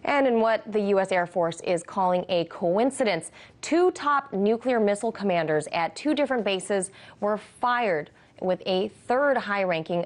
And in what the U.S. Air Force is calling a coincidence, two top nuclear missile commanders at two different bases were fired, with a third high-ranking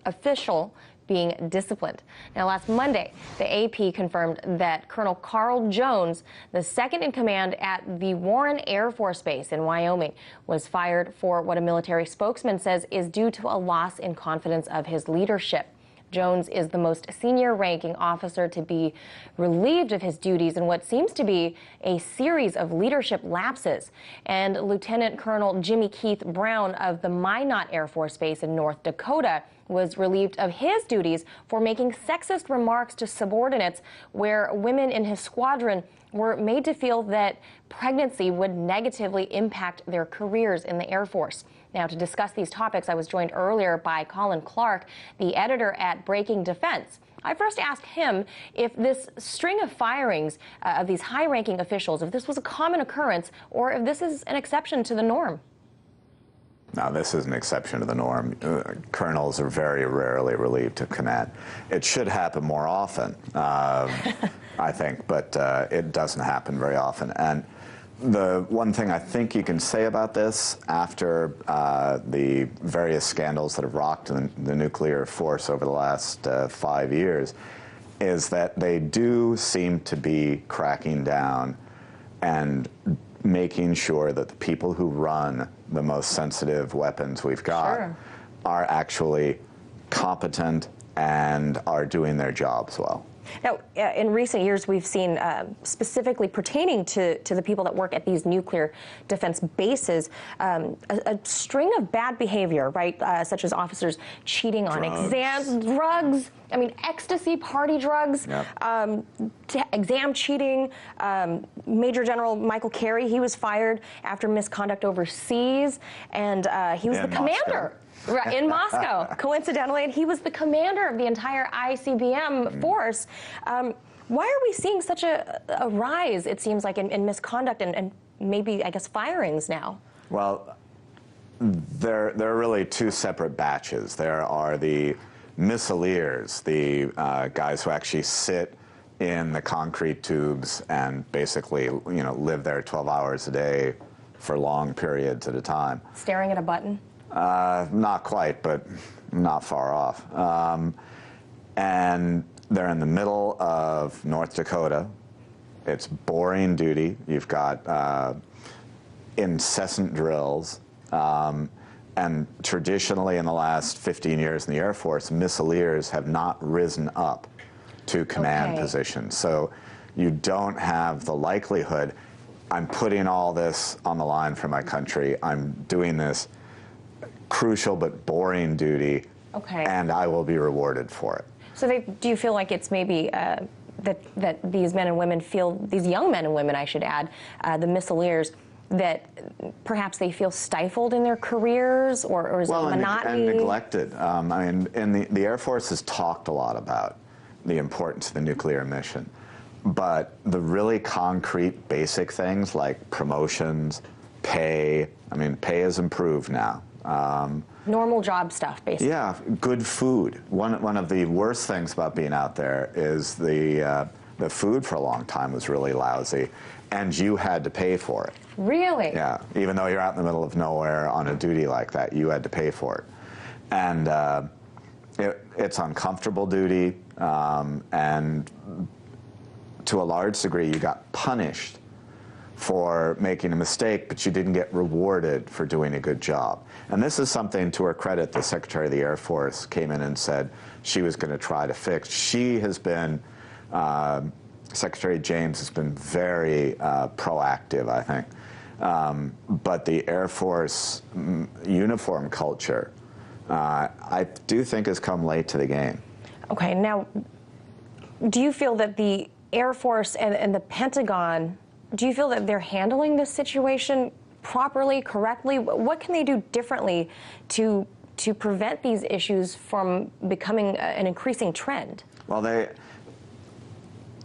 official being disciplined. Now, last Monday, the AP confirmed that Colonel Carl Jones, the second in command at the Warren Air Force Base in Wyoming, was fired for what a military spokesman says is due to a loss in confidence of his leadership. Jones is the most senior-ranking officer to be relieved of his duties in what seems to be a series of leadership lapses. And Lieutenant Colonel Jimmy Keith Brown of the Minot Air Force Base in North Dakota was relieved of his duties for making sexist remarks to subordinates, where women in his squadron were made to feel that pregnancy would negatively impact their careers in the Air Force. Now, to discuss these topics, I was joined earlier by Colin Clark, the editor at Breaking Defense. I first asked him if this string of firings of these high-ranking officials, if this was a common occurrence, or if this is an exception to the norm. No, this is an exception to the norm. Colonels are very rarely relieved of command. It should happen more often, I think, but it doesn't happen very often. And the one thing I think you can say about this, after the various scandals that have rocked the nuclear force over the last 5 years, is that they do seem to be cracking down and making sure that the people who run the most sensitive weapons we've got are actually competent and are doing their jobs well. Now, in recent years, we've seen, specifically pertaining to the people that work at these nuclear defense bases, a string of bad behavior, right, such as officers cheating on exams, drugs, I mean, ecstasy, party drugs, exam cheating. Major General Michael Carey, he was fired after misconduct overseas, and he was the commander. Right, in Moscow, coincidentally, and he was the commander of the entire ICBM force. Why are we seeing such a rise, it seems like, in misconduct and maybe, I guess, firings now? Well, there are really two separate batches. There are the missileers, the guys who actually sit in the concrete tubes and basically, live there 12 hours a day for long periods at a time. Staring at a button? Not quite, but not far off. And they're in the middle of North Dakota. It's boring duty. You've got incessant drills. And traditionally, in the last 15 years in the Air Force, missileers have not risen up to command positions. So you don't have the likelihood, I'm putting all this on the line for my country. I'm doing this crucial but boring duty, and I will be rewarded for it. So do you feel like it's maybe that these men and women feel, these young men and women, I should add, the missileers, that perhaps they feel stifled in their careers, or is it monotony? And neglected. I mean, the Air Force has talked a lot about the importance of the nuclear mission, but the really concrete basic things like promotions, pay, I mean, pay has improved now. Normal job stuff, basically. Yeah, good food. One of the worst things about being out there is the food for a long time was really lousy, and you had to pay for it. Really? Yeah, even though you're out in the middle of nowhere on a duty like that, you had to pay for it. And it's uncomfortable duty, and to a large degree, you got punished for making a mistake, but you didn't get rewarded for doing a good job. And this is something, to her credit, the Secretary of the Air Force came in and said she was going to try to fix. She has been, Secretary James has been very proactive, I think. But the Air Force uniform culture, I do think, has come late to the game. Okay, now, do you feel that the Air Force and the Pentagon, do you feel that they're handling this situation properly, correctly? What can they do differently to prevent these issues from becoming an increasing trend? Well,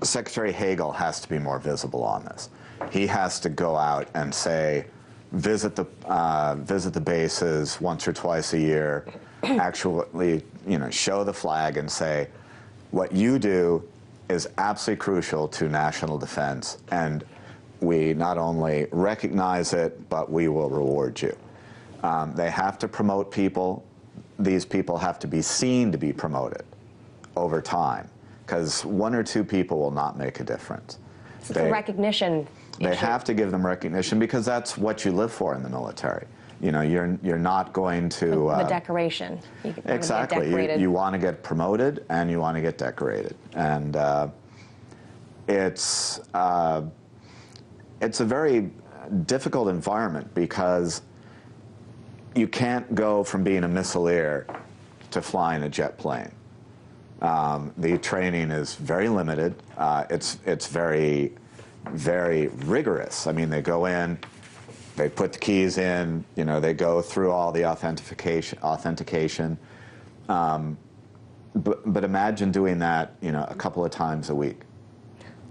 Secretary Hagel has to be more visible on this. He has to go out and say, visit the bases once or twice a year, actually, show the flag and say, what you do is absolutely crucial to national defense, and we not only recognize it, but we will reward you. They have to promote people. These people have to be seen to be promoted over time, because one or two people will not make a difference. So it's a recognition They issue. have to give them recognition, because that's what you live for in the military. You know, you're not going to... the decoration. Exactly. You want to get promoted, and you want to get decorated. And it's a very difficult environment, because you can't go from being a missileer to flying a jet plane. The training is very limited. It's very, very rigorous. I mean, they go in, they put the keys in, you know, they go through all the authentication. But imagine doing that, you know, a couple of times a week.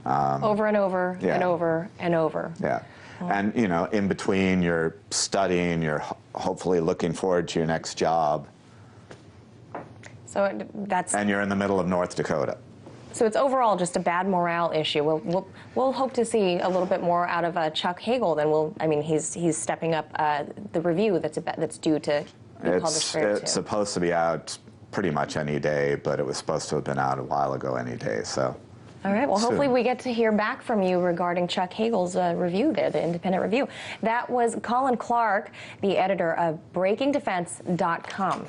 Over and over yeah. and over and over. Yeah. And, you know, in between, you're studying, you're hopefully looking forward to your next job. So that's... And you're in the middle of North Dakota. So it's overall just a bad morale issue. We'll hope to see a little bit more out of Chuck Hagel. Then I mean, he's stepping up the review that's due to be published very soon. It's supposed to be out pretty much any day, but it was supposed to have been out a while ago any day, so... All right, well, hopefully we get to hear back from you regarding Chuck Hagel's review there, the independent review. That was Colin Clark, the editor of BreakingDefense.com.